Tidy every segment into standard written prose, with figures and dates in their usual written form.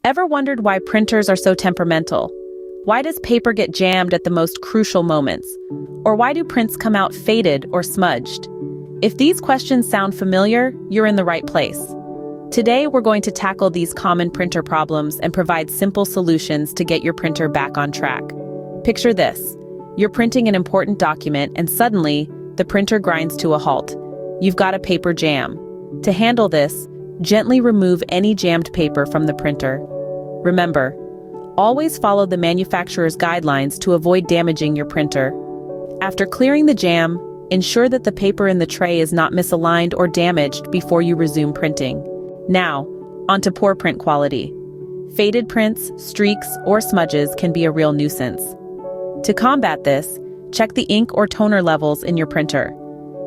Ever wondered why printers are so temperamental? Why does paper get jammed at the most crucial moments? Or why do prints come out faded or smudged? If these questions sound familiar, you're in the right place. Today, we're going to tackle these common printer problems and provide simple solutions to get your printer back on track. Picture this. You're printing an important document and suddenly, the printer grinds to a halt. You've got a paper jam. To handle this, gently remove any jammed paper from the printer. Remember, always follow the manufacturer's guidelines to avoid damaging your printer. After clearing the jam, ensure that the paper in the tray is not misaligned or damaged before you resume printing. Now, onto poor print quality. Faded prints, streaks, or smudges can be a real nuisance. To combat this, check the ink or toner levels in your printer.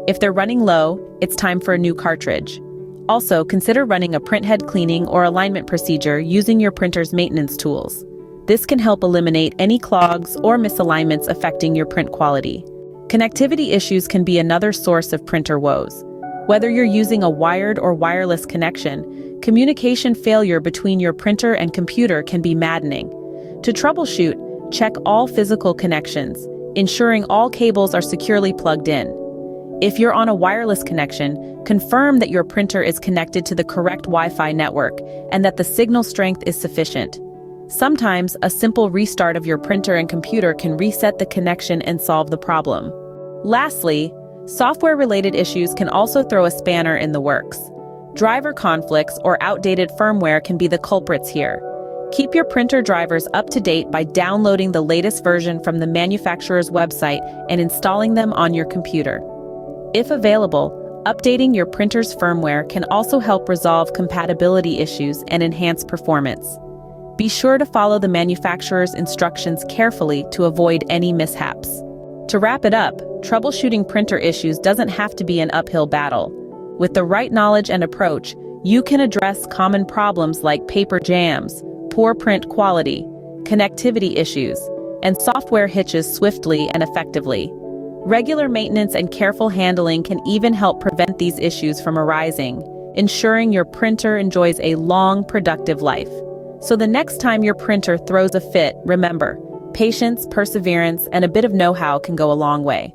If they're running low, it's time for a new cartridge. Also, consider running a printhead cleaning or alignment procedure using your printer's maintenance tools. This can help eliminate any clogs or misalignments affecting your print quality. Connectivity issues can be another source of printer woes. Whether you're using a wired or wireless connection, communication failure between your printer and computer can be maddening. To troubleshoot, check all physical connections, ensuring all cables are securely plugged in. If you're on a wireless connection, confirm that your printer is connected to the correct Wi-Fi network and that the signal strength is sufficient. Sometimes, a simple restart of your printer and computer can reset the connection and solve the problem. Lastly, software-related issues can also throw a spanner in the works. Driver conflicts or outdated firmware can be the culprits here. Keep your printer drivers up to date by downloading the latest version from the manufacturer's website and installing them on your computer. If available, updating your printer's firmware can also help resolve compatibility issues and enhance performance. Be sure to follow the manufacturer's instructions carefully to avoid any mishaps. To wrap it up, troubleshooting printer issues doesn't have to be an uphill battle. With the right knowledge and approach, you can address common problems like paper jams, poor print quality, connectivity issues, and software hitches swiftly and effectively. Regular maintenance and careful handling can even help prevent these issues from arising, ensuring your printer enjoys a long, productive life. So the next time your printer throws a fit, remember, patience, perseverance, and a bit of know-how can go a long way.